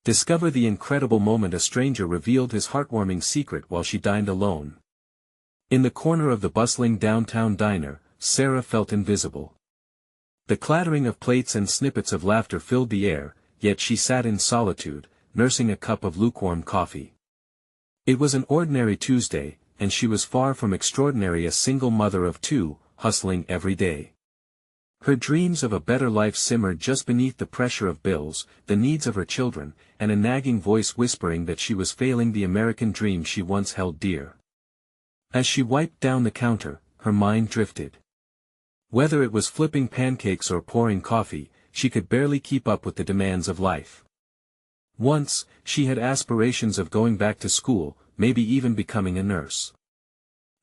Discover the incredible moment a stranger revealed his heartwarming secret while she dined alone. In the corner of the bustling downtown diner, Sarah felt invisible. The clattering of plates and snippets of laughter filled the air, yet she sat in solitude, nursing a cup of lukewarm coffee. It was an ordinary Tuesday, and she was far from extraordinary, a single mother of two, hustling every day. Her dreams of a better life simmered just beneath the pressure of bills, the needs of her children, and a nagging voice whispering that she was failing the American dream she once held dear. As she wiped down the counter, her mind drifted. Whether it was flipping pancakes or pouring coffee, she could barely keep up with the demands of life. Once, she had aspirations of going back to school, maybe even becoming a nurse.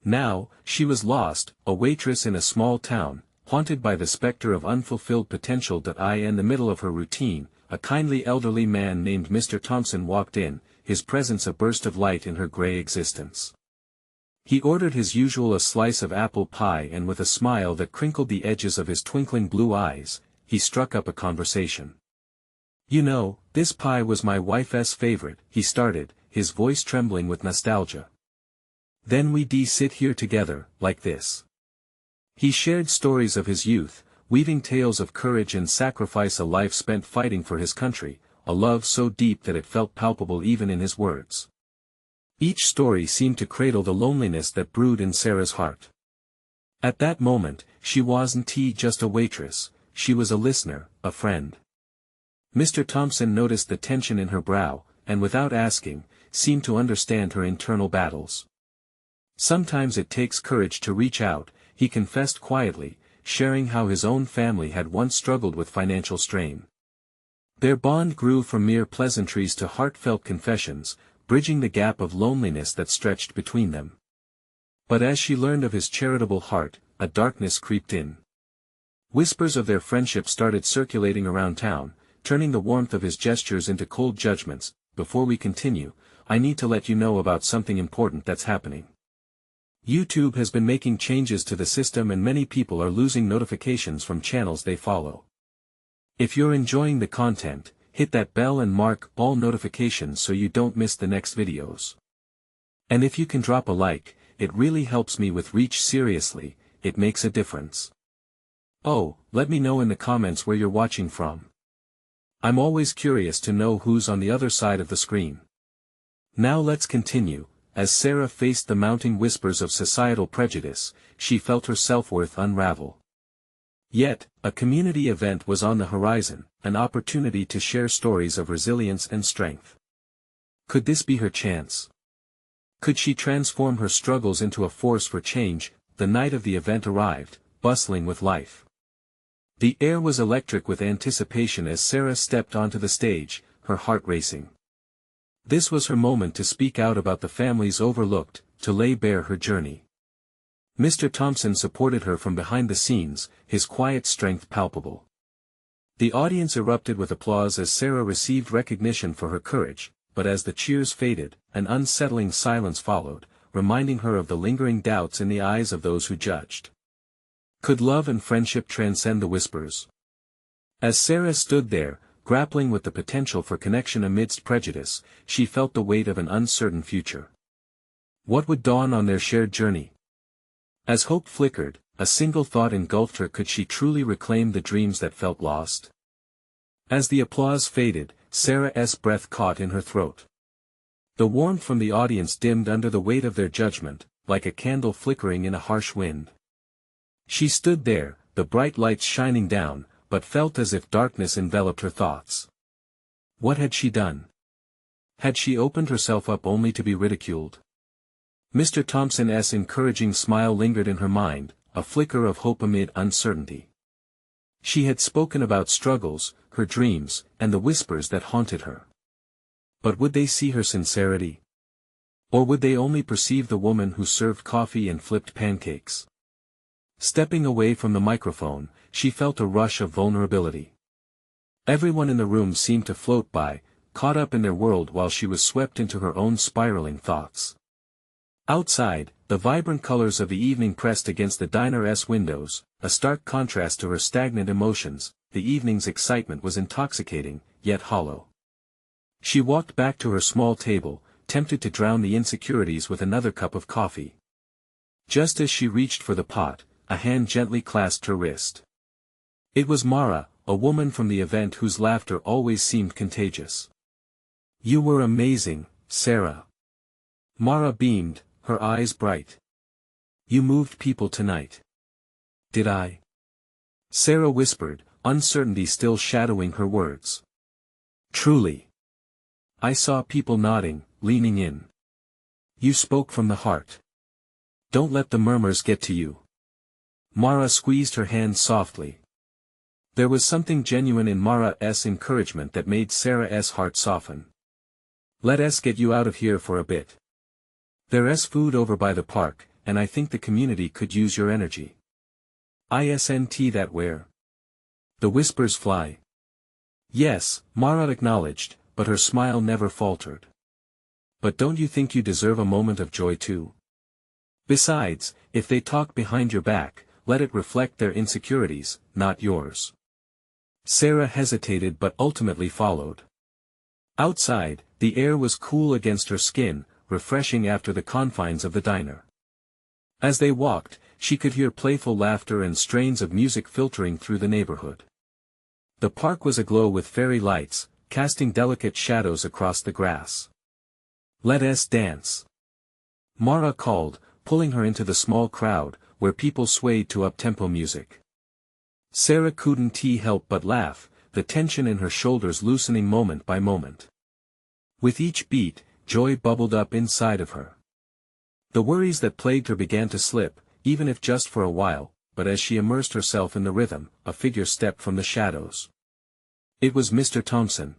Now, she was lost, a waitress in a small town, haunted by the specter of unfulfilled potential. In the middle of her routine, a kindly elderly man named Mr. Thompson walked in, his presence a burst of light in her gray existence. He ordered his usual a slice of apple pie, and with a smile that crinkled the edges of his twinkling blue eyes, he struck up a conversation. "You know, this pie was my wife's favorite," he started, his voice trembling with nostalgia. "Then we sit here together, like this." He shared stories of his youth, weaving tales of courage and sacrifice, a life spent fighting for his country, a love so deep that it felt palpable even in his words. Each story seemed to cradle the loneliness that brewed in Sarah's heart. At that moment, she wasn't just a waitress, she was a listener, a friend. Mr. Thompson noticed the tension in her brow, and without asking, seemed to understand her internal battles. "Sometimes it takes courage to reach out," he confessed quietly, sharing how his own family had once struggled with financial strain. Their bond grew from mere pleasantries to heartfelt confessions, bridging the gap of loneliness that stretched between them. But as she learned of his charitable heart, a darkness crept in. Whispers of their friendship started circulating around town, turning the warmth of his gestures into cold judgments. "Before we continue, I need to let you know about something important that's happening. YouTube has been making changes to the system, and many people are losing notifications from channels they follow. If you're enjoying the content, hit that bell and mark all notifications so you don't miss the next videos. And if you can drop a like, it really helps me with reach. Seriously, it makes a difference. Oh, let me know in the comments where you're watching from. I'm always curious to know who's on the other side of the screen." Now let's continue. As Sarah faced the mounting whispers of societal prejudice, she felt her self-worth unravel. Yet, a community event was on the horizon, an opportunity to share stories of resilience and strength. Could this be her chance? Could she transform her struggles into a force for change? The night of the event arrived, bustling with life. The air was electric with anticipation as Sarah stepped onto the stage, her heart racing. This was her moment to speak out about the families overlooked, to lay bare her journey. Mr. Thompson supported her from behind the scenes, his quiet strength palpable. The audience erupted with applause as Sarah received recognition for her courage, but as the cheers faded, an unsettling silence followed, reminding her of the lingering doubts in the eyes of those who judged. Could love and friendship transcend the whispers? As Sarah stood there, grappling with the potential for connection amidst prejudice, she felt the weight of an uncertain future. What would dawn on their shared journey? As hope flickered, a single thought engulfed her: could she truly reclaim the dreams that felt lost? As the applause faded, Sarah's breath caught in her throat. The warmth from the audience dimmed under the weight of their judgment, like a candle flickering in a harsh wind. She stood there, the bright lights shining down, but felt as if darkness enveloped her thoughts. What had she done? Had she opened herself up only to be ridiculed? Mr. Thompson's encouraging smile lingered in her mind, a flicker of hope amid uncertainty. She had spoken about struggles, her dreams, and the whispers that haunted her. But would they see her sincerity? Or would they only perceive the woman who served coffee and flipped pancakes? Stepping away from the microphone, she felt a rush of vulnerability. Everyone in the room seemed to float by, caught up in their world while she was swept into her own spiraling thoughts. Outside, the vibrant colors of the evening pressed against the diner's windows, a stark contrast to her stagnant emotions. The evening's excitement was intoxicating, yet hollow. She walked back to her small table, tempted to drown the insecurities with another cup of coffee. Just as she reached for the pot, a hand gently clasped her wrist. It was Mara, a woman from the event whose laughter always seemed contagious. "You were amazing, Sarah." Mara beamed, her eyes bright. "You moved people tonight." "Did I?" Sarah whispered, uncertainty still shadowing her words. "Truly. I saw people nodding, leaning in. You spoke from the heart. Don't let the murmurs get to you." Mara squeezed her hand softly. There was something genuine in Mara's encouragement that made Sarah's heart soften. "Let us get you out of here for a bit. There's food over by the park, and I think the community could use your energy." "Isn't that where the whispers fly?" "Yes," Mara acknowledged, but her smile never faltered. "But don't you think you deserve a moment of joy too? Besides, if they talk behind your back, let it reflect their insecurities, not yours." Sarah hesitated but ultimately followed. Outside, the air was cool against her skin, refreshing after the confines of the diner. As they walked, she could hear playful laughter and strains of music filtering through the neighborhood. The park was aglow with fairy lights, casting delicate shadows across the grass. "Let us dance," Mara called, pulling her into the small crowd, where people swayed to up-tempo music. Sarah couldn't help but laugh, the tension in her shoulders loosening moment by moment. With each beat, joy bubbled up inside of her. The worries that plagued her began to slip, even if just for a while, but as she immersed herself in the rhythm, a figure stepped from the shadows. It was Mr. Thompson.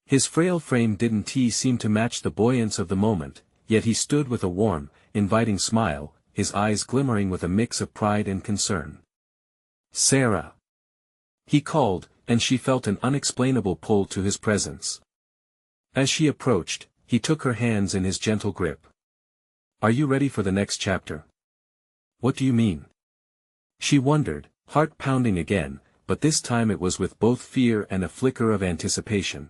His frail frame didn't seem to match the buoyance of the moment, yet he stood with a warm, inviting smile, his eyes glimmering with a mix of pride and concern. "Sarah!" he called, and she felt an unexplainable pull to his presence. As she approached, he took her hands in his gentle grip. "Are you ready for the next chapter?" "What do you mean?" She wondered, heart pounding again, but this time it was with both fear and a flicker of anticipation.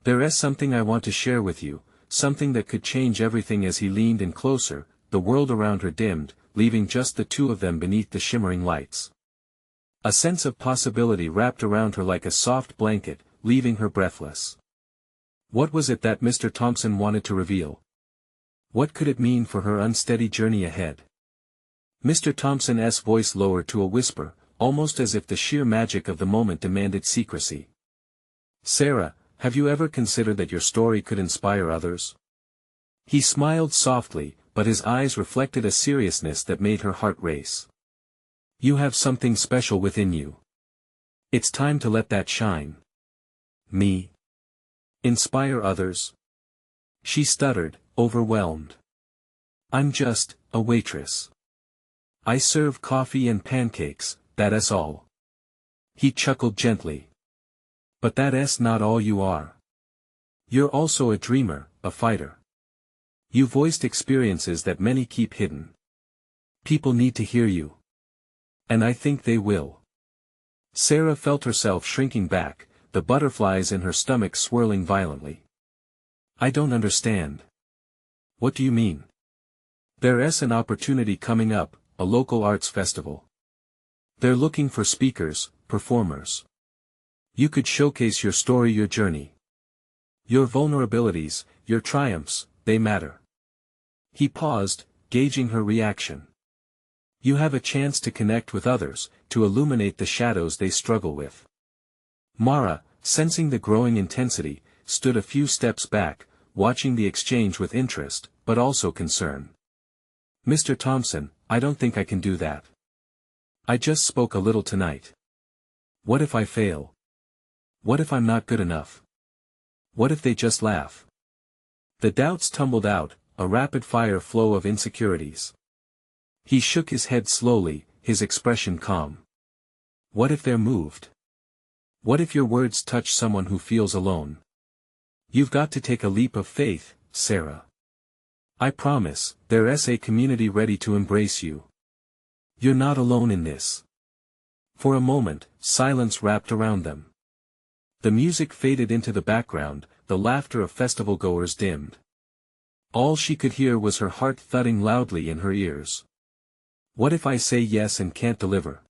"There's something I want to share with you, something that could change everything." As he leaned in closer, the world around her dimmed, leaving just the two of them beneath the shimmering lights. A sense of possibility wrapped around her like a soft blanket, leaving her breathless. What was it that Mr. Thompson wanted to reveal? What could it mean for her unsteady journey ahead? Mr. Thompson's voice lowered to a whisper, almost as if the sheer magic of the moment demanded secrecy. "Sarah, have you ever considered that your story could inspire others?" He smiled softly, but his eyes reflected a seriousness that made her heart race. "You have something special within you. It's time to let that shine." "Me? Inspire others?" She stuttered, overwhelmed. "I'm just a waitress. I serve coffee and pancakes, that's all." He chuckled gently. "But that's not all you are. You're also a dreamer, a fighter. You voiced experiences that many keep hidden. People need to hear you. And I think they will." Sarah felt herself shrinking back, the butterflies in her stomach swirling violently. "I don't understand." "What do you mean?" "There's an opportunity coming up, a local arts festival. They're looking for speakers, performers. You could showcase your story, your journey. Your vulnerabilities, your triumphs, they matter." He paused, gauging her reaction. "You have a chance to connect with others, to illuminate the shadows they struggle with." Mara, sensing the growing intensity, stood a few steps back, watching the exchange with interest, but also concern. "Mr. Thompson, I don't think I can do that. I just spoke a little tonight. What if I fail? What if I'm not good enough? What if they just laugh?" The doubts tumbled out, a rapid-fire flow of insecurities. He shook his head slowly, his expression calm. "What if they're moved? What if your words touch someone who feels alone? You've got to take a leap of faith, Sarah. I promise, there's a community ready to embrace you. You're not alone in this." For a moment, silence wrapped around them. The music faded into the background, the laughter of festival-goers dimmed. All she could hear was her heart thudding loudly in her ears. What if I say yes and can't deliver?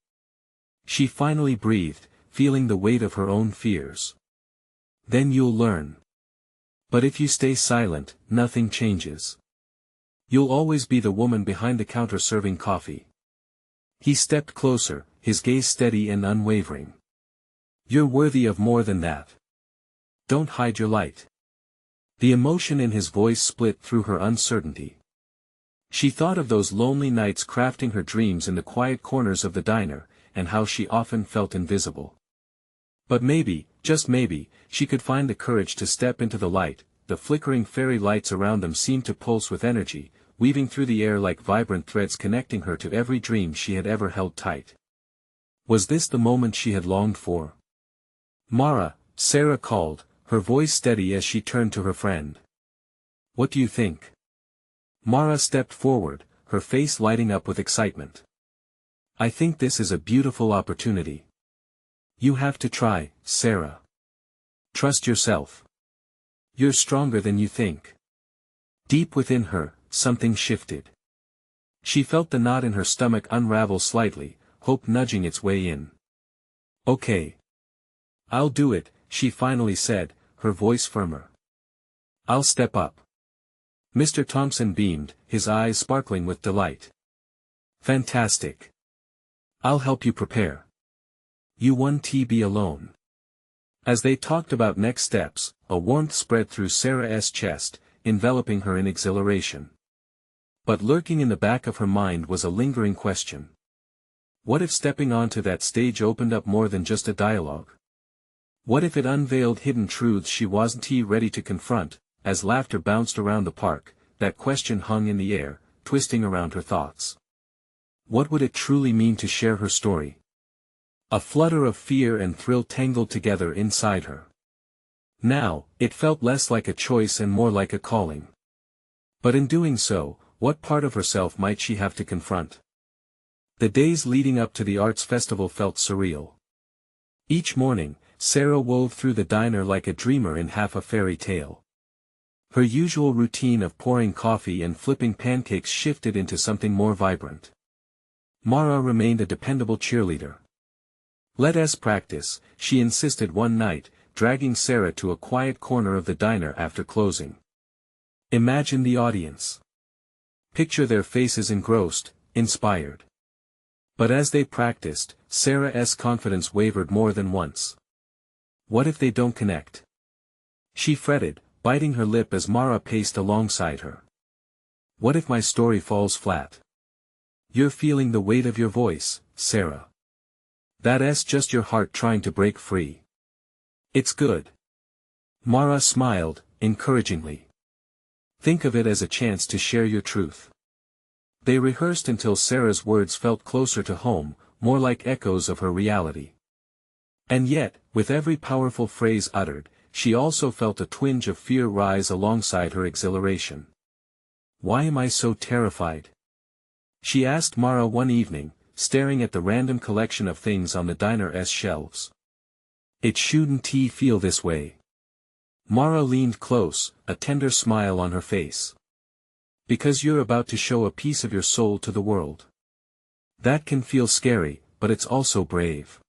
She finally breathed, feeling the weight of her own fears. Then you'll learn. But if you stay silent, nothing changes. You'll always be the woman behind the counter serving coffee. He stepped closer, his gaze steady and unwavering. You're worthy of more than that. Don't hide your light. The emotion in his voice split through her uncertainty. She thought of those lonely nights crafting her dreams in the quiet corners of the diner, and how she often felt invisible. But maybe, just maybe, she could find the courage to step into the light. The flickering fairy lights around them seemed to pulse with energy, weaving through the air like vibrant threads connecting her to every dream she had ever held tight. Was this the moment she had longed for? Mara, Sarah called, her voice steady as she turned to her friend. What do you think? Mara stepped forward, her face lighting up with excitement. I think this is a beautiful opportunity. You have to try, Sarah. Trust yourself. You're stronger than you think. Deep within her, something shifted. She felt the knot in her stomach unravel slightly, hope nudging its way in. Okay. I'll do it, she finally said, her voice firmer. I'll step up. Mr. Thompson beamed, his eyes sparkling with delight. Fantastic. I'll help you prepare. You won't be alone. As they talked about next steps, a warmth spread through Sarah's chest, enveloping her in exhilaration. But lurking in the back of her mind was a lingering question. What if stepping onto that stage opened up more than just a dialogue? What if it unveiled hidden truths she wasn't ready to confront? As laughter bounced around the park, that question hung in the air, twisting around her thoughts. What would it truly mean to share her story? A flutter of fear and thrill tangled together inside her. Now, it felt less like a choice and more like a calling. But in doing so, what part of herself might she have to confront? The days leading up to the arts festival felt surreal. Each morning, Sarah wove through the diner like a dreamer in half a fairy tale. Her usual routine of pouring coffee and flipping pancakes shifted into something more vibrant. Mara remained a dependable cheerleader. Let us practice, she insisted one night, dragging Sarah to a quiet corner of the diner after closing. Imagine the audience. Picture their faces engrossed, inspired. But as they practiced, Sarah's confidence wavered more than once. What if they don't connect? She fretted, biting her lip as Mara paced alongside her. What if my story falls flat? You're feeling the weight of your voice, Sarah. That's just your heart trying to break free. It's good. Mara smiled, encouragingly. Think of it as a chance to share your truth. They rehearsed until Sarah's words felt closer to home, more like echoes of her reality. And yet, with every powerful phrase uttered, she also felt a twinge of fear rise alongside her exhilaration. Why am I so terrified? She asked Mara one evening, staring at the random collection of things on the diner's shelves. It shouldn't feel this way. Mara leaned close, a tender smile on her face. Because you're about to show a piece of your soul to the world. That can feel scary, but it's also brave.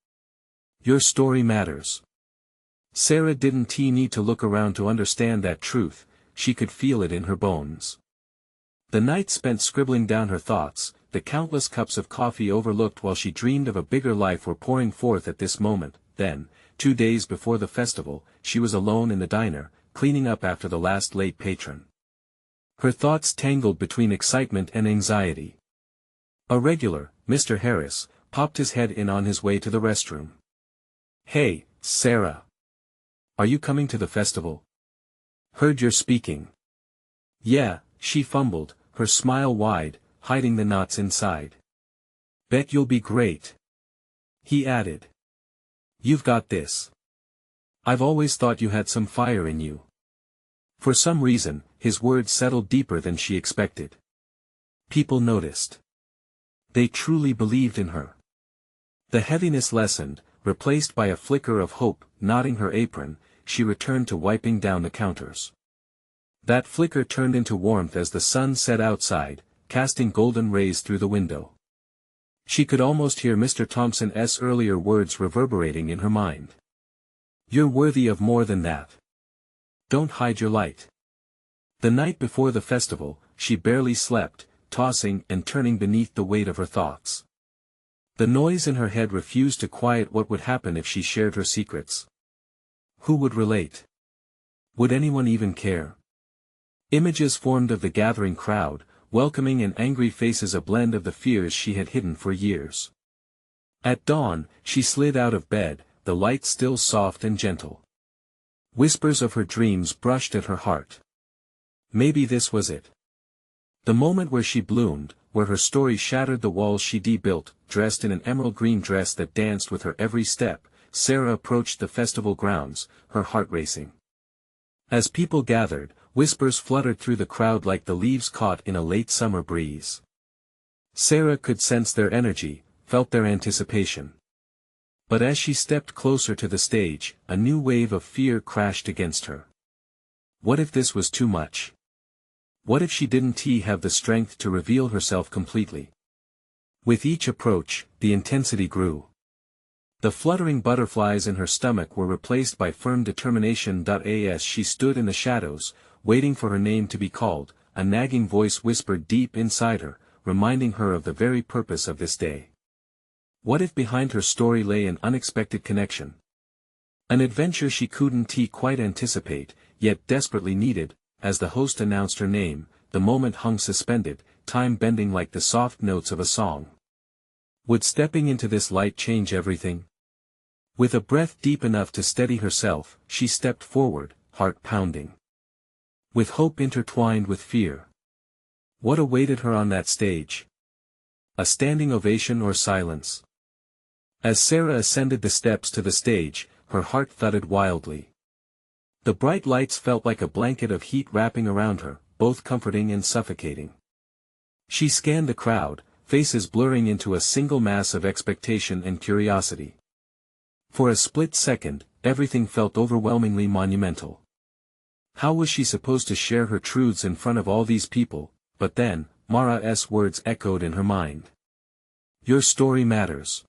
Your story matters. Sarah didn't need to look around to understand that truth, she could feel it in her bones. The night spent scribbling down her thoughts, the countless cups of coffee overlooked while she dreamed of a bigger life were pouring forth at this moment. Then, 2 days before the festival, she was alone in the diner, cleaning up after the last late patron. Her thoughts tangled between excitement and anxiety. A regular, Mr. Harris, popped his head in on his way to the restroom. Hey, Sarah. Are you coming to the festival? Heard you're speaking. Yeah, she fumbled, her smile wide, hiding the knots inside. Bet you'll be great. He added. You've got this. I've always thought you had some fire in you. For some reason, his words settled deeper than she expected. People noticed. They truly believed in her. The heaviness lessened, replaced by a flicker of hope. Knotting her apron, she returned to wiping down the counters. That flicker turned into warmth as the sun set outside, casting golden rays through the window. She could almost hear Mr. Thompson's earlier words reverberating in her mind. "You're worthy of more than that. Don't hide your light." The night before the festival, she barely slept, tossing and turning beneath the weight of her thoughts. The noise in her head refused to quiet. What would happen if she shared her secrets? Who would relate? Would anyone even care? Images formed of the gathering crowd, welcoming and angry faces, a blend of the fears she had hidden for years. At dawn, she slid out of bed, the light still soft and gentle. Whispers of her dreams brushed at her heart. Maybe this was it. The moment where she bloomed, where her story shattered the walls she built. Dressed in an emerald green dress that danced with her every step, Sarah approached the festival grounds, her heart racing. As people gathered, whispers fluttered through the crowd like the leaves caught in a late summer breeze. Sarah could sense their energy, felt their anticipation. But as she stepped closer to the stage, a new wave of fear crashed against her. What if this was too much? What if she didn't have the strength to reveal herself completely? With each approach, the intensity grew. The fluttering butterflies in her stomach were replaced by firm determination. As she stood in the shadows, waiting for her name to be called, a nagging voice whispered deep inside her, reminding her of the very purpose of this day. What if behind her story lay an unexpected connection? An adventure she couldn't quite anticipate, yet desperately needed. As the host announced her name, the moment hung suspended, time bending like the soft notes of a song. Would stepping into this light change everything? With a breath deep enough to steady herself, she stepped forward, heart pounding. With hope intertwined with fear. What awaited her on that stage? A standing ovation or silence? As Sarah ascended the steps to the stage, her heart thudded wildly. The bright lights felt like a blanket of heat wrapping around her, both comforting and suffocating. She scanned the crowd, faces blurring into a single mass of expectation and curiosity. For a split second, everything felt overwhelmingly monumental. How was she supposed to share her truths in front of all these people? But then, Mara's words echoed in her mind. "Your story matters."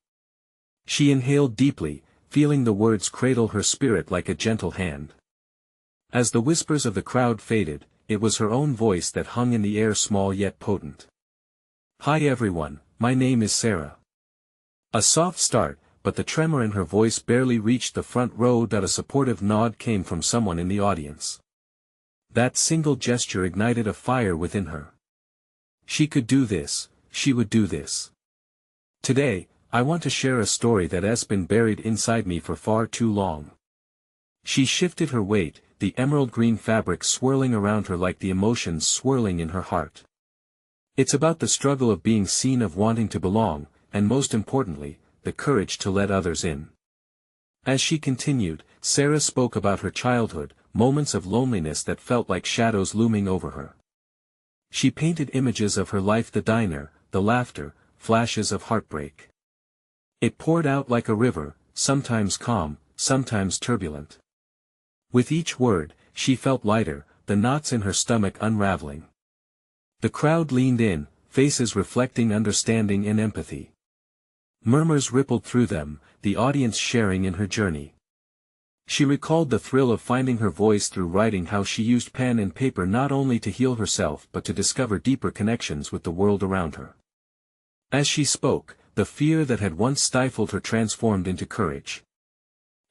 She inhaled deeply, feeling the words cradle her spirit like a gentle hand. As the whispers of the crowd faded, it was her own voice that hung in the air, small yet potent. "Hi everyone, my name is Sarah." A soft start, but the tremor in her voice barely reached the front row. A supportive nod came from someone in the audience. That single gesture ignited a fire within her. She could do this, she would do this. "Today, I want to share a story that has been buried inside me for far too long." She shifted her weight, the emerald green fabric swirling around her like the emotions swirling in her heart. It's about the struggle of being seen, of wanting to belong, and most importantly, the courage to let others in. As she continued, Sarah spoke about her childhood, moments of loneliness that felt like shadows looming over her. She painted images of her life, the diner, the laughter, flashes of heartbreak. It poured out like a river, sometimes calm, sometimes turbulent. With each word, she felt lighter, the knots in her stomach unraveling. The crowd leaned in, faces reflecting understanding and empathy. Murmurs rippled through them, the audience sharing in her journey. She recalled the thrill of finding her voice through writing, how she used pen and paper not only to heal herself but to discover deeper connections with the world around her. As she spoke, the fear that had once stifled her transformed into courage.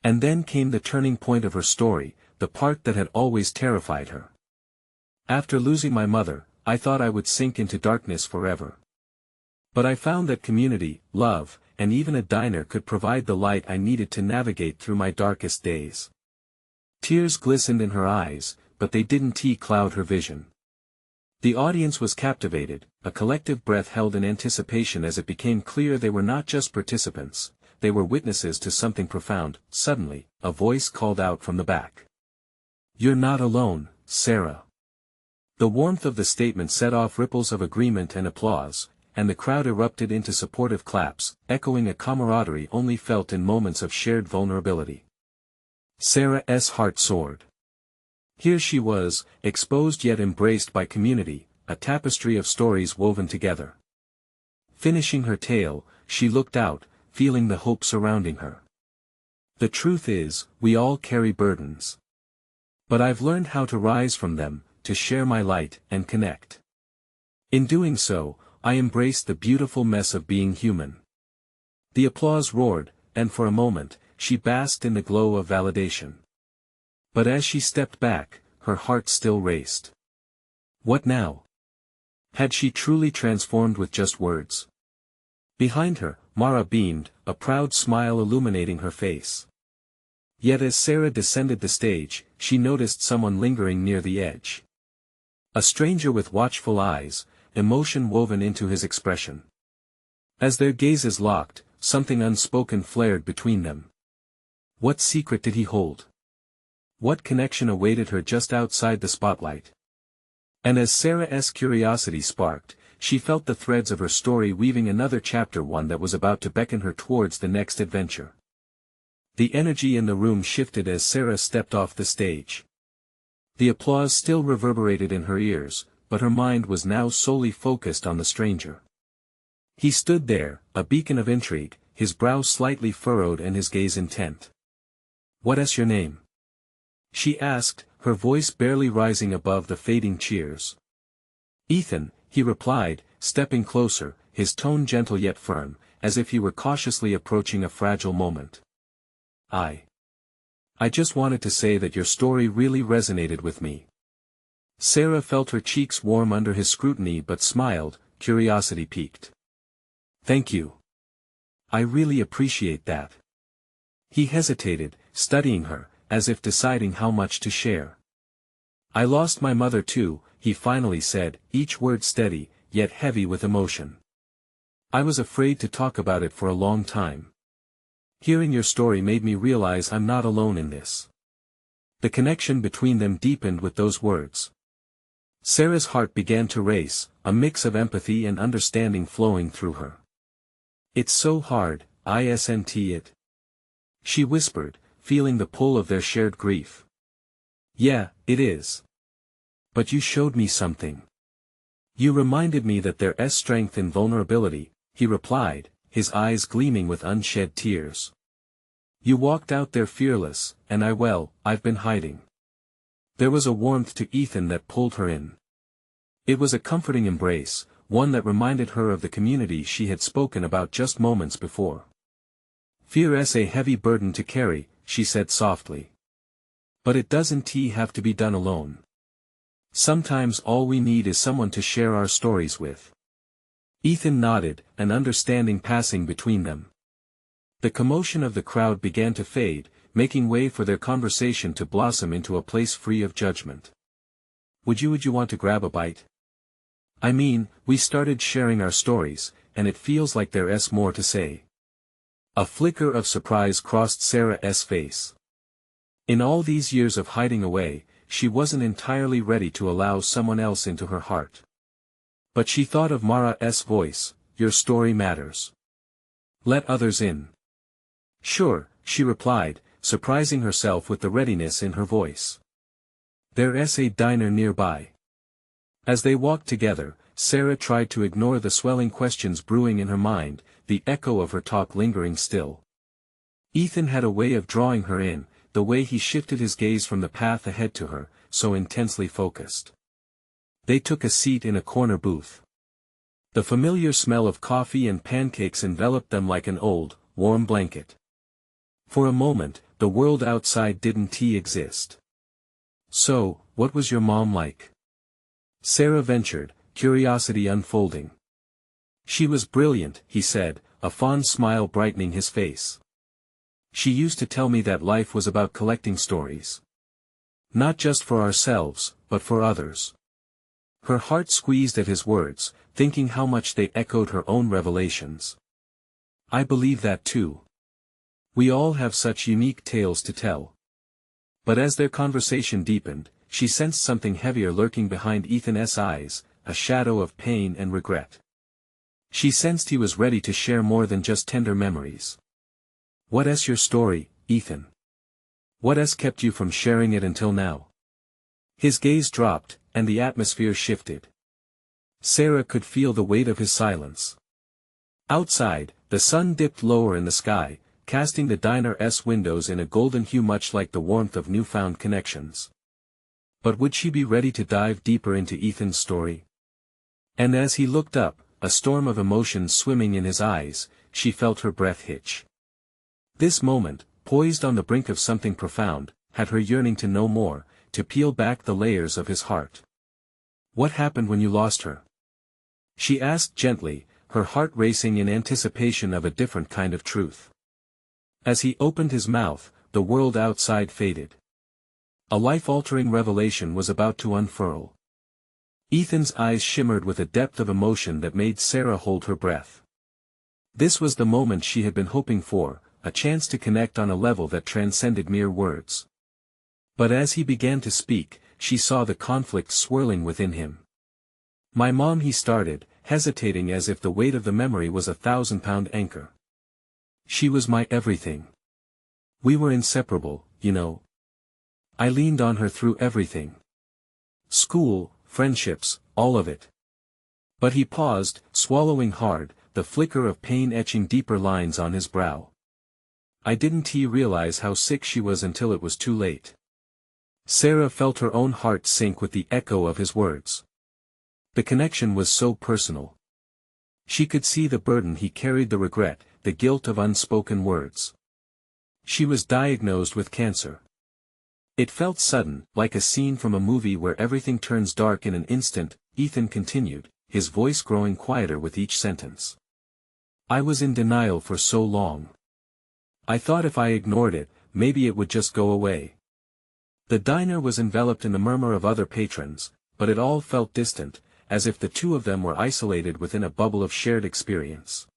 And then came the turning point of her story, the part that had always terrified her. "After losing my mother, I thought I would sink into darkness forever. But I found that community, love, and even a diner could provide the light I needed to navigate through my darkest days." Tears glistened in her eyes, but they didn't cloud her vision. The audience was captivated, a collective breath held in anticipation as it became clear they were not just participants, they were witnesses to something profound. Suddenly, a voice called out from the back. "You're not alone, Sarah." The warmth of the statement set off ripples of agreement and applause, and the crowd erupted into supportive claps, echoing a camaraderie only felt in moments of shared vulnerability. Sarah's heart soared. Here she was, exposed yet embraced by community, a tapestry of stories woven together. Finishing her tale, she looked out, feeling the hope surrounding her. The truth is, we all carry burdens. But I've learned how to rise from them, to share my light and connect. In doing so, I embraced the beautiful mess of being human. The applause roared, and for a moment, she basked in the glow of validation. But as she stepped back, her heart still raced. What now? Had she truly transformed with just words? Behind her, Mara beamed, a proud smile illuminating her face. Yet as Sarah descended the stage, she noticed someone lingering near the edge. A stranger with watchful eyes, emotion woven into his expression. As their gazes locked, something unspoken flared between them. What secret did he hold? What connection awaited her just outside the spotlight? And as Sarah's curiosity sparked, she felt the threads of her story weaving another chapter, one that was about to beckon her towards the next adventure. The energy in the room shifted as Sarah stepped off the stage. The applause still reverberated in her ears, but her mind was now solely focused on the stranger. He stood there, a beacon of intrigue, his brow slightly furrowed and his gaze intent. "What's your name?" she asked, her voice barely rising above the fading cheers. "Ethan," he replied, stepping closer, his tone gentle yet firm, as if he were cautiously approaching a fragile moment. I just wanted to say that your story really resonated with me." Sarah felt her cheeks warm under his scrutiny but smiled, curiosity piqued. "Thank you. I really appreciate that." He hesitated, studying her, as if deciding how much to share. "I lost my mother too," he finally said, each word steady, yet heavy with emotion. "I was afraid to talk about it for a long time. Hearing your story made me realize I'm not alone in this." The connection between them deepened with those words. Sarah's heart began to race, a mix of empathy and understanding flowing through her. "It's so hard, isn't it?" she whispered, feeling the pull of their shared grief. "Yeah, it is. But you showed me something. You reminded me that there's strength in vulnerability," he replied, his eyes gleaming with unshed tears. "You walked out there fearless, and I've been hiding." There was a warmth to Ethan that pulled her in. It was a comforting embrace, one that reminded her of the community she had spoken about just moments before. "Fear's a heavy burden to carry," she said softly. "But it doesn't have to be done alone. Sometimes all we need is someone to share our stories with." Ethan nodded, an understanding passing between them. The commotion of the crowd began to fade, making way for their conversation to blossom into a place free of judgment. Would you want to grab a bite? I mean, we started sharing our stories, and it feels like there's more to say." A flicker of surprise crossed Sarah's face. In all these years of hiding away, she wasn't entirely ready to allow someone else into her heart. But she thought of Mara's voice, "Your story matters. Let others in." "Sure," she replied, surprising herself with the readiness in her voice. "There's a diner nearby." As they walked together, Sarah tried to ignore the swelling questions brewing in her mind, the echo of her talk lingering still. Ethan had a way of drawing her in, the way he shifted his gaze from the path ahead to her, so intensely focused. They took a seat in a corner booth. The familiar smell of coffee and pancakes enveloped them like an old, warm blanket. For a moment, the world outside didn't exist. "So, what was your mom like?" Sarah ventured, curiosity unfolding. "She was brilliant," he said, a fond smile brightening his face. "She used to tell me that life was about collecting stories. Not just for ourselves, but for others." Her heart squeezed at his words, thinking how much they echoed her own revelations. "I believe that too. We all have such unique tales to tell." But as their conversation deepened, she sensed something heavier lurking behind Ethan's eyes, a shadow of pain and regret. She sensed he was ready to share more than just tender memories. "What's your story, Ethan? What's kept you from sharing it until now?" His gaze dropped, and the atmosphere shifted. Sarah could feel the weight of his silence. Outside, the sun dipped lower in the sky, casting the diner's windows in a golden hue much like the warmth of newfound connections. But would she be ready to dive deeper into Ethan's story? And as he looked up, a storm of emotions swimming in his eyes, she felt her breath hitch. This moment, poised on the brink of something profound, had her yearning to know more, to peel back the layers of his heart. "What happened when you lost her?" she asked gently, her heart racing in anticipation of a different kind of truth. As he opened his mouth, the world outside faded. A life-altering revelation was about to unfurl. Ethan's eyes shimmered with a depth of emotion that made Sarah hold her breath. This was the moment she had been hoping for, a chance to connect on a level that transcended mere words. But as he began to speak, she saw the conflict swirling within him. "My mom," he started, hesitating as if the weight of the memory was a 1,000-pound anchor. "She was my everything. We were inseparable, you know. I leaned on her through everything. School, friendships, all of it." But he paused, swallowing hard, the flicker of pain etching deeper lines on his brow. "I didn't realize how sick she was until it was too late." Sarah felt her own heart sink with the echo of his words. The connection was so personal. She could see the burden he carried, the regret, the guilt of unspoken words. She was diagnosed with cancer. It felt sudden, like a scene from a movie where everything turns dark in an instant. Ethan continued, his voice growing quieter with each sentence. "I was in denial for so long. I thought if I ignored it, maybe it would just go away." The diner was enveloped in the murmur of other patrons, but it all felt distant, as if the two of them were isolated within a bubble of shared experience.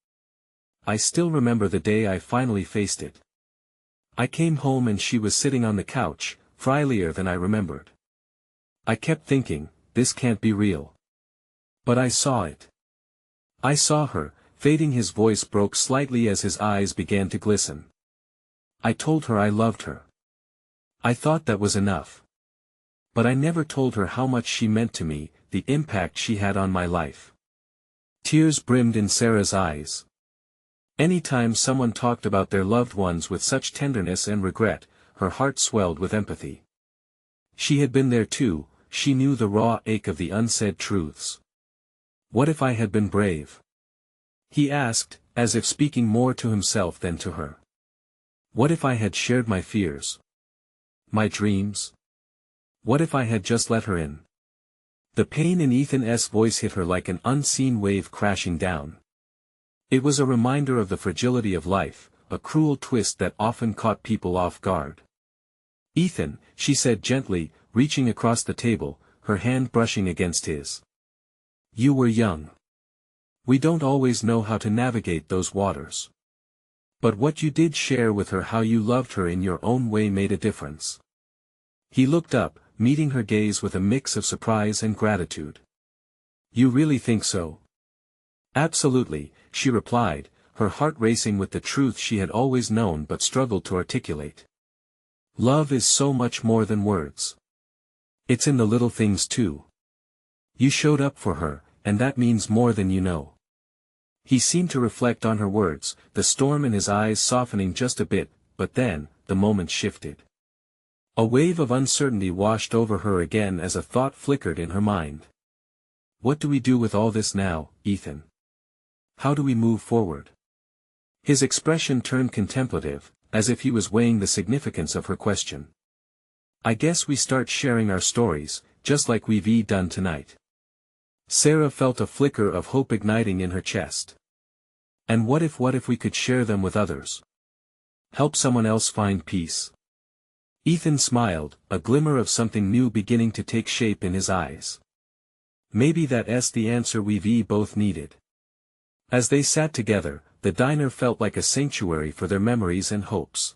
"I still remember the day I finally faced it. I came home and she was sitting on the couch, friendlier than I remembered. I kept thinking, this can't be real. But I saw it. I saw her," fading. His voice broke slightly as his eyes began to glisten. "I told her I loved her. I thought that was enough. But I never told her how much she meant to me, the impact she had on my life." Tears brimmed in Sarah's eyes. Anytime someone talked about their loved ones with such tenderness and regret, her heart swelled with empathy. She had been there too, she knew the raw ache of the unsaid truths. "What if I had been brave?" he asked, as if speaking more to himself than to her. "What if I had shared my fears? My dreams? What if I had just let her in?" The pain in Ethan's voice hit her like an unseen wave crashing down. It was a reminder of the fragility of life, a cruel twist that often caught people off guard. "Ethan," she said gently, reaching across the table, her hand brushing against his. "You were young. We don't always know how to navigate those waters. But what you did share with her, how you loved her in your own way, made a difference." He looked up, meeting her gaze with a mix of surprise and gratitude. "You really think so?" "Absolutely," she replied, her heart racing with the truth she had always known but struggled to articulate. "Love is so much more than words. It's in the little things too. You showed up for her, and that means more than you know." He seemed to reflect on her words, the storm in his eyes softening just a bit, but then, the moment shifted. A wave of uncertainty washed over her again as a thought flickered in her mind. "What do we do with all this now, Ethan? How do we move forward?" His expression turned contemplative, as if he was weighing the significance of her question. "I guess we start sharing our stories, just like we've done tonight." Sarah felt a flicker of hope igniting in her chest. "And what if we could share them with others? Help someone else find peace?" Ethan smiled, a glimmer of something new beginning to take shape in his eyes. "Maybe that's the answer we've both needed." As they sat together, the diner felt like a sanctuary for their memories and hopes.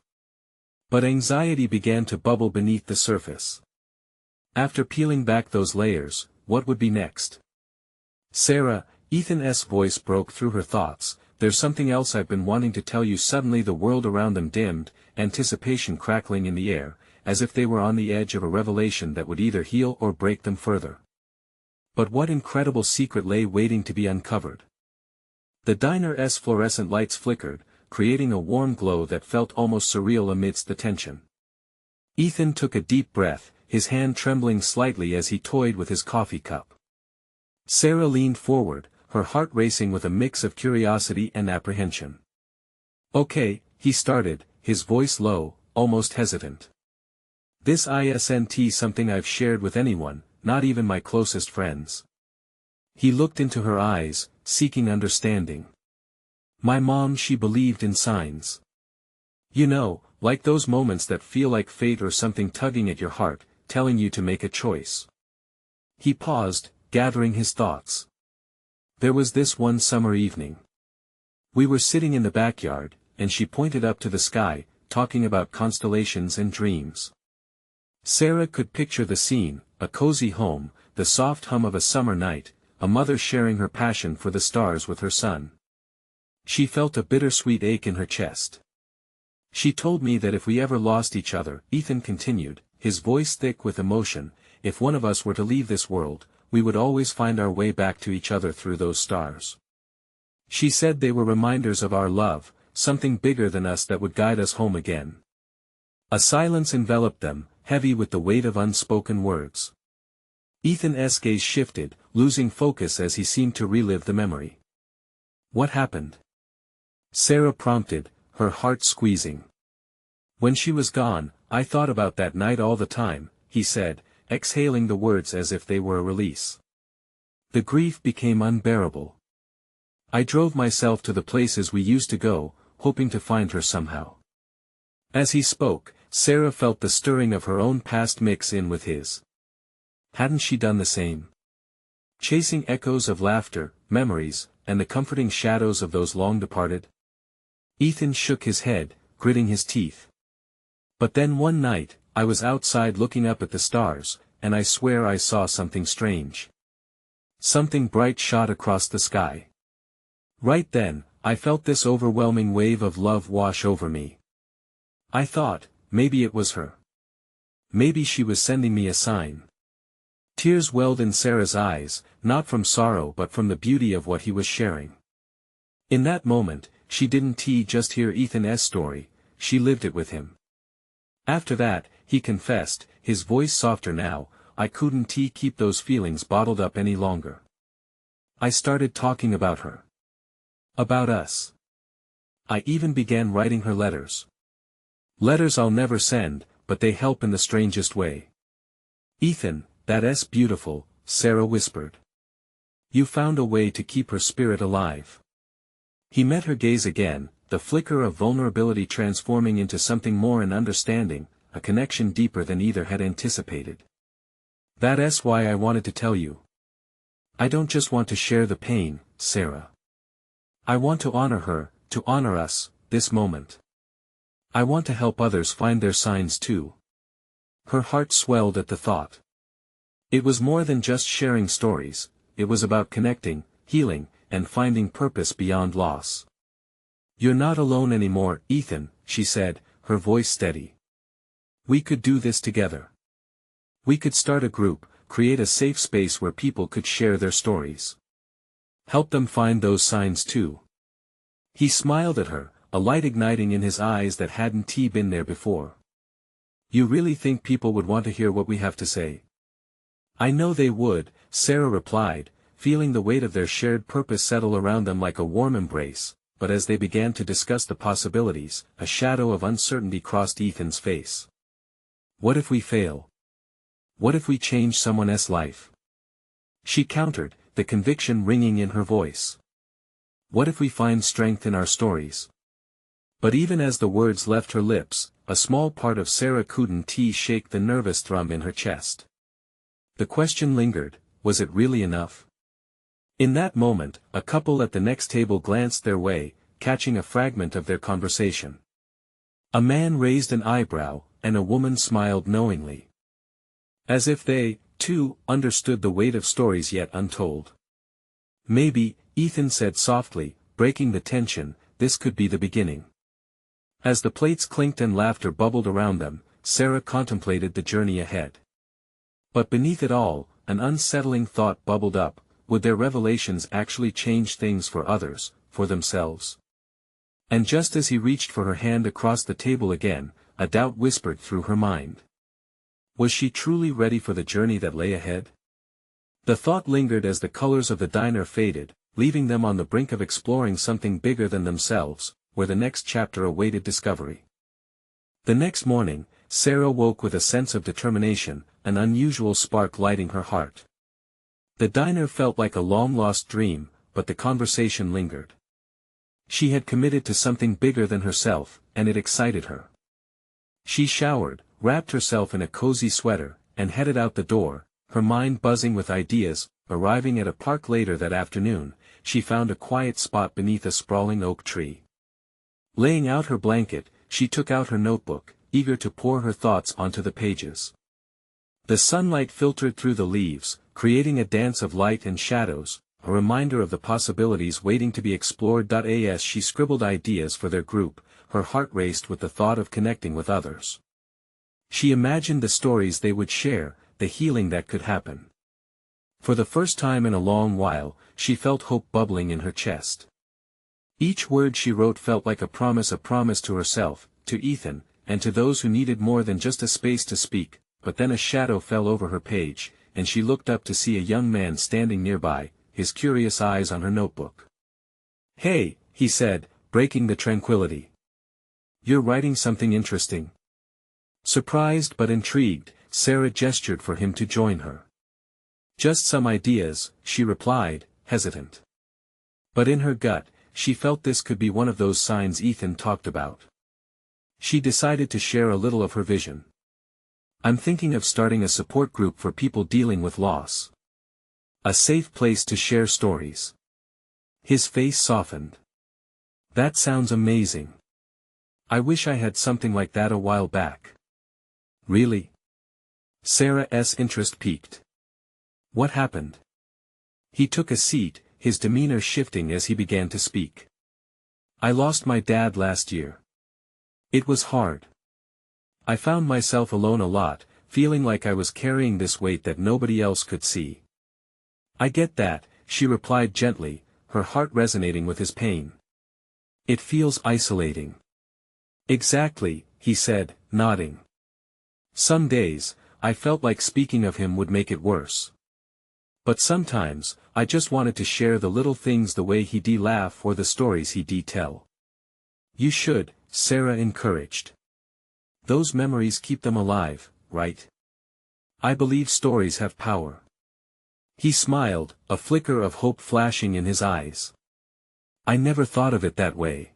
But anxiety began to bubble beneath the surface. After peeling back those layers, what would be next? Sarah, Ethan's voice broke through her thoughts. There's something else I've been wanting to tell you. Suddenly the world around them dimmed, anticipation crackling in the air, as if they were on the edge of a revelation that would either heal or break them further. But what incredible secret lay waiting to be uncovered? The diner's fluorescent lights flickered, creating a warm glow that felt almost surreal amidst the tension. Ethan took a deep breath, his hand trembling slightly as he toyed with his coffee cup. Sarah leaned forward, her heart racing with a mix of curiosity and apprehension. "Okay," he started, his voice low, almost hesitant. "This isn't something I've shared with anyone, not even my closest friends." He looked into her eyes, seeking understanding. "My mom, she believed in signs. You know, like those moments that feel like fate or something tugging at your heart, telling you to make a choice." He paused, gathering his thoughts. "There was this one summer evening. We were sitting in the backyard, and she pointed up to the sky, talking about constellations and dreams." Sarah could picture the scene, a cozy home, the soft hum of a summer night, a mother sharing her passion for the stars with her son. She felt a bittersweet ache in her chest. "She told me that if we ever lost each other," Ethan continued, his voice thick with emotion, "if one of us were to leave this world, we would always find our way back to each other through those stars. She said they were reminders of our love, something bigger than us that would guide us home again." A silence enveloped them, heavy with the weight of unspoken words. Ethan's gaze shifted, losing focus as he seemed to relive the memory. "What happened?" Sarah prompted, her heart squeezing. "When she was gone, I thought about that night all the time," he said, exhaling the words as if they were a release. "The grief became unbearable. I drove myself to the places we used to go, hoping to find her somehow." As he spoke, Sarah felt the stirring of her own past mix in with his. Hadn't she done the same? Chasing echoes of laughter, memories, and the comforting shadows of those long departed? Ethan shook his head, gritting his teeth. "But then one night, I was outside looking up at the stars, and I swear I saw something strange. Something bright shot across the sky. Right then, I felt this overwhelming wave of love wash over me. I thought, maybe it was her. Maybe she was sending me a sign." Tears welled in Sarah's eyes, not from sorrow but from the beauty of what he was sharing. In that moment, she didn't just hear Ethan's story, she lived it with him. After that, he confessed, his voice softer now, "I couldn't keep those feelings bottled up any longer. I started talking about her. About us. I even began writing her letters. Letters I'll never send, but they help in the strangest way." "Ethan, that's beautiful," Sarah whispered. "You found a way to keep her spirit alive." He met her gaze again, the flicker of vulnerability transforming into something more, an understanding, a connection deeper than either had anticipated. "That's why I wanted to tell you. I don't just want to share the pain, Sarah. I want to honor her, to honor us, this moment. I want to help others find their signs too." Her heart swelled at the thought. It was more than just sharing stories, it was about connecting, healing, and finding purpose beyond loss. "You're not alone anymore, Ethan," she said, her voice steady. "We could do this together. We could start a group, create a safe space where people could share their stories. Help them find those signs too." He smiled at her, a light igniting in his eyes that hadn't been there before. "You really think people would want to hear what we have to say?" "I know they would," Sarah replied, feeling the weight of their shared purpose settle around them like a warm embrace, but as they began to discuss the possibilities, a shadow of uncertainty crossed Ethan's face. "What if we fail? What if we change someone else's life?" She countered, the conviction ringing in her voice. "What if we find strength in our stories?" But even as the words left her lips, a small part of Sarah couldn't shake the nervous thrum in her chest. The question lingered, was it really enough? In that moment, a couple at the next table glanced their way, catching a fragment of their conversation. A man raised an eyebrow, and a woman smiled knowingly. As if they, too, understood the weight of stories yet untold. Maybe, Ethan said softly, breaking the tension, this could be the beginning. As the plates clinked and laughter bubbled around them, Sarah contemplated the journey ahead. But beneath it all, an unsettling thought bubbled up: would their revelations actually change things for others, for themselves? And just as he reached for her hand across the table again, a doubt whispered through her mind. Was she truly ready for the journey that lay ahead? The thought lingered as the colors of the diner faded, leaving them on the brink of exploring something bigger than themselves, where the next chapter awaited discovery. The next morning, Sarah woke with a sense of determination, an unusual spark lighting her heart. The diner felt like a long-lost dream, but the conversation lingered. She had committed to something bigger than herself, and it excited her. She showered, wrapped herself in a cozy sweater, and headed out the door, her mind buzzing with ideas. Arriving at a park later that afternoon, she found a quiet spot beneath a sprawling oak tree. Laying out her blanket, she took out her notebook, eager to pour her thoughts onto the pages. The sunlight filtered through the leaves, creating a dance of light and shadows, a reminder of the possibilities waiting to be explored. As she scribbled ideas for their group, her heart raced with the thought of connecting with others. She imagined the stories they would share, the healing that could happen. For the first time in a long while, she felt hope bubbling in her chest. Each word she wrote felt like a promise to herself, to Ethan, and to those who needed more than just a space to speak. But then a shadow fell over her page, and she looked up to see a young man standing nearby, his curious eyes on her notebook. "Hey," he said, breaking the tranquility. "You're writing something interesting." Surprised but intrigued, Sarah gestured for him to join her. "Just some ideas," she replied, hesitant. But in her gut, she felt this could be one of those signs Ethan talked about. She decided to share a little of her vision. "I'm thinking of starting a support group for people dealing with loss. A safe place to share stories." His face softened. "That sounds amazing. I wish I had something like that a while back." "Really?" Sarah's interest piqued. "What happened?" He took a seat, his demeanor shifting as he began to speak. "I lost my dad last year. It was hard. I found myself alone a lot, feeling like I was carrying this weight that nobody else could see." "I get that," she replied gently, her heart resonating with his pain. "It feels isolating." "Exactly," he said, nodding. "Some days, I felt like speaking of him would make it worse. But sometimes, I just wanted to share the little things, the way he'd laugh or the stories he'd tell." "You should," Sarah encouraged. "Those memories keep them alive, right? I believe stories have power." He smiled, a flicker of hope flashing in his eyes. "I never thought of it that way.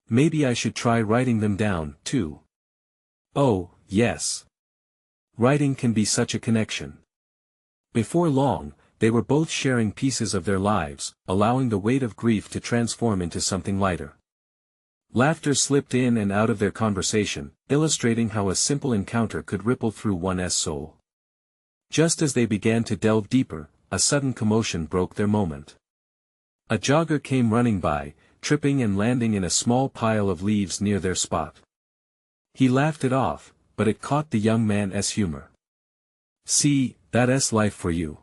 Maybe I should try writing them down, too." "Oh, yes. Writing can be such a connection." Before long, they were both sharing pieces of their lives, allowing the weight of grief to transform into something lighter. Laughter slipped in and out of their conversation, illustrating how a simple encounter could ripple through one's soul. Just as they began to delve deeper, a sudden commotion broke their moment. A jogger came running by, tripping and landing in a small pile of leaves near their spot. He laughed it off, but it caught the young man's humor. "See, that's life for you.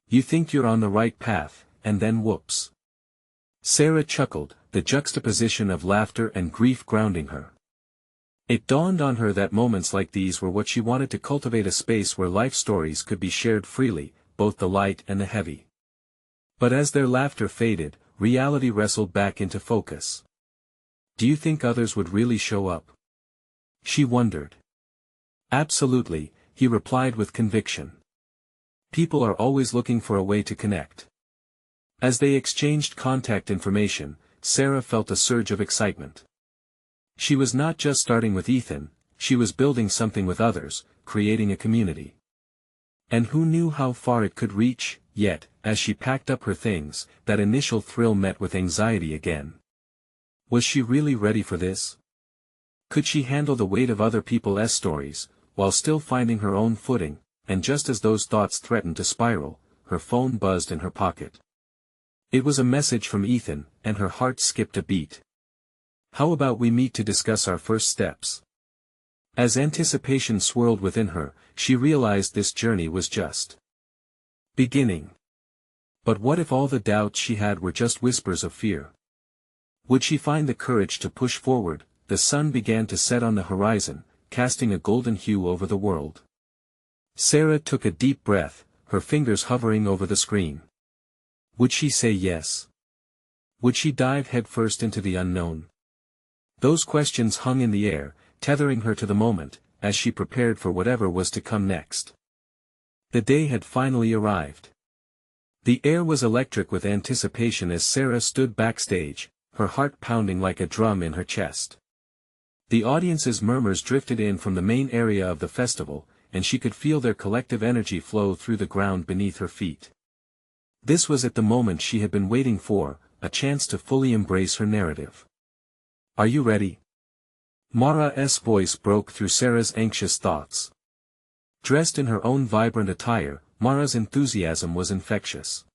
You think you're on the right path, and then whoops." Sarah chuckled, the juxtaposition of laughter and grief grounding her. It dawned on her that moments like these were what she wanted: to cultivate a space where life stories could be shared freely, both the light and the heavy. But as their laughter faded, reality wrestled back into focus. "Do you think others would really show up?" she wondered. "Absolutely," he replied with conviction. "People are always looking for a way to connect." As they exchanged contact information, Sarah felt a surge of excitement. She was not just starting with Ethan, she was building something with others, creating a community. And who knew how far it could reach? Yet, as she packed up her things, that initial thrill met with anxiety again. Was she really ready for this? Could she handle the weight of other people's stories, while still finding her own footing? And just as those thoughts threatened to spiral, her phone buzzed in her pocket. It was a message from Ethan, and her heart skipped a beat. How about we meet to discuss our first steps? As anticipation swirled within her, she realized this journey was just beginning. But what if all the doubts she had were just whispers of fear? Would she find the courage to push forward? The sun began to set on the horizon, casting a golden hue over the world. Sarah took a deep breath, her fingers hovering over the screen. Would she say yes? Would she dive headfirst into the unknown? Those questions hung in the air, tethering her to the moment, as she prepared for whatever was to come next. The day had finally arrived. The air was electric with anticipation as Sarah stood backstage, her heart pounding like a drum in her chest. The audience's murmurs drifted in from the main area of the festival, and she could feel their collective energy flow through the ground beneath her feet. This was at the moment she had been waiting for, a chance to fully embrace her narrative. Are you ready? Mara's voice broke through Sarah's anxious thoughts. Dressed in her own vibrant attire, Mara's enthusiasm was infectious.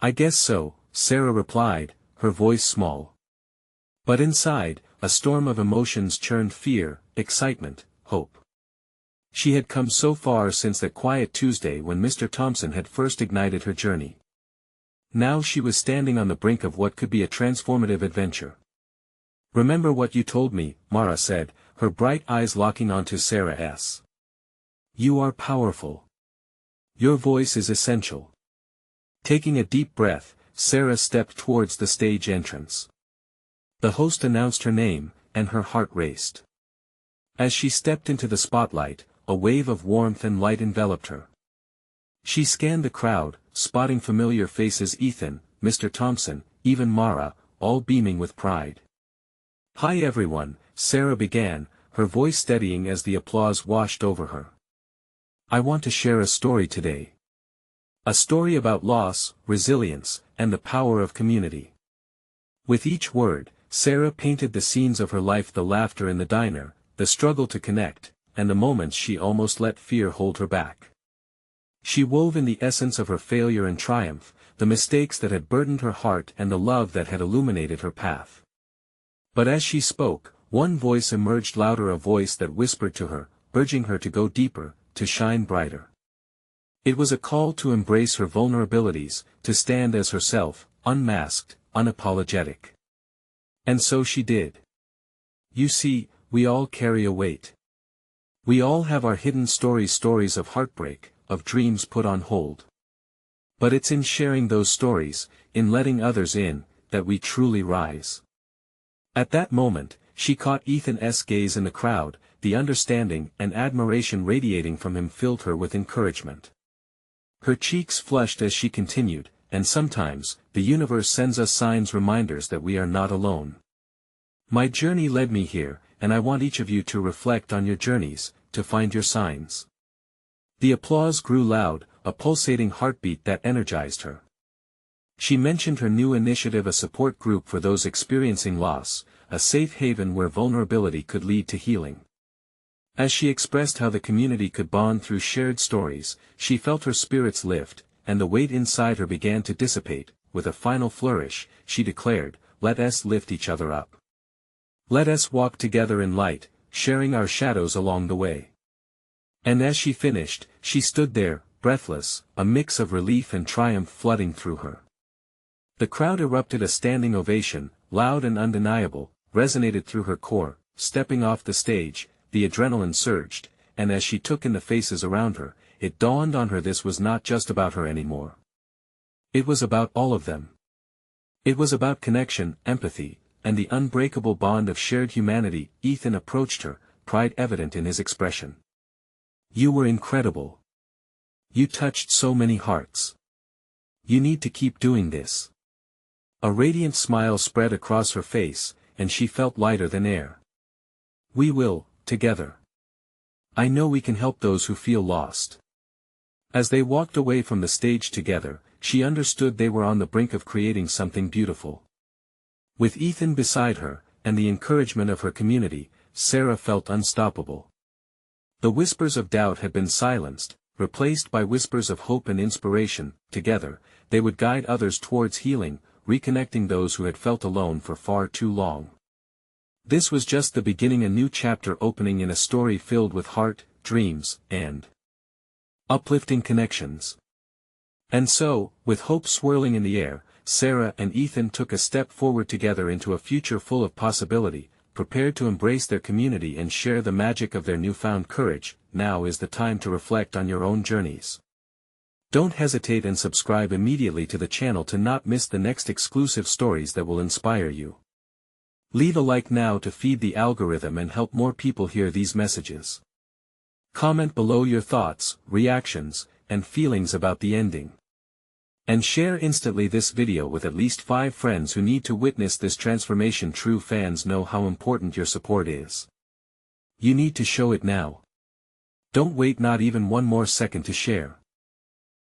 I guess so, Sarah replied, her voice small. But inside, a storm of emotions churned: fear, excitement, hope. She had come so far since that quiet Tuesday when Mr. Thompson had first ignited her journey. Now she was standing on the brink of what could be a transformative adventure. Remember what you told me, Mara said, her bright eyes locking onto Sarah's. You are powerful. Your voice is essential. Taking a deep breath, Sarah stepped towards the stage entrance. The host announced her name, and her heart raced. As she stepped into the spotlight, a wave of warmth and light enveloped her. She scanned the crowd, spotting familiar faces: Ethan, Mr. Thompson, even Mara, all beaming with pride. Hi everyone, Sarah began, her voice steadying as the applause washed over her. I want to share a story today. A story about loss, resilience, and the power of community. With each word, Sarah painted the scenes of her life: the laughter in the diner, the struggle to connect, and the moments she almost let fear hold her back. She wove in the essence of her failure and triumph, the mistakes that had burdened her heart and the love that had illuminated her path. But as she spoke, one voice emerged louder, a voice that whispered to her, urging her to go deeper, to shine brighter. It was a call to embrace her vulnerabilities, to stand as herself, unmasked, unapologetic. And so she did. You see, we all carry a weight. We all have our hidden stories of heartbreak, of dreams put on hold. But it's in sharing those stories, in letting others in, that we truly rise. At that moment, she caught Ethan's gaze in the crowd, the understanding and admiration radiating from him filled her with encouragement. Her cheeks flushed as she continued, and sometimes, the universe sends us signs, reminders that we are not alone. My journey led me here, and I want each of you to reflect on your journeys, to find your signs. The applause grew loud, a pulsating heartbeat that energized her. She mentioned her new initiative, a support group for those experiencing loss, a safe haven where vulnerability could lead to healing. As she expressed how the community could bond through shared stories, she felt her spirits lift, and the weight inside her began to dissipate. With a final flourish, she declared, "Let us lift each other up. Let us walk together in light, sharing our shadows along the way." And as she finished, she stood there, breathless, a mix of relief and triumph flooding through her. The crowd erupted. A standing ovation, loud and undeniable, resonated through her core. Stepping off the stage, the adrenaline surged, and as she took in the faces around her, it dawned on her this was not just about her anymore. It was about all of them. It was about connection, empathy, and the unbreakable bond of shared humanity. Ethan approached her, pride evident in his expression. You were incredible. You touched so many hearts. You need to keep doing this. A radiant smile spread across her face, and she felt lighter than air. We will, together. I know we can help those who feel lost. As they walked away from the stage together, she understood they were on the brink of creating something beautiful. With Ethan beside her, and the encouragement of her community, Sarah felt unstoppable. The whispers of doubt had been silenced, replaced by whispers of hope and inspiration. Together, they would guide others towards healing, reconnecting those who had felt alone for far too long. This was just the beginning, a new chapter opening in a story filled with heart, dreams, and uplifting connections. And so, with hope swirling in the air, Sarah and Ethan took a step forward together into a future full of possibility, prepared to embrace their community and share the magic of their newfound courage. Now is the time to reflect on your own journeys. Don't hesitate and subscribe immediately to the channel to not miss the next exclusive stories that will inspire you. Leave a like now to feed the algorithm and help more people hear these messages. Comment below your thoughts, reactions, and feelings about the ending. And share instantly this video with at least 5 friends who need to witness this transformation. True fans know how important your support is. You need to show it now. Don't wait not even one more second to share.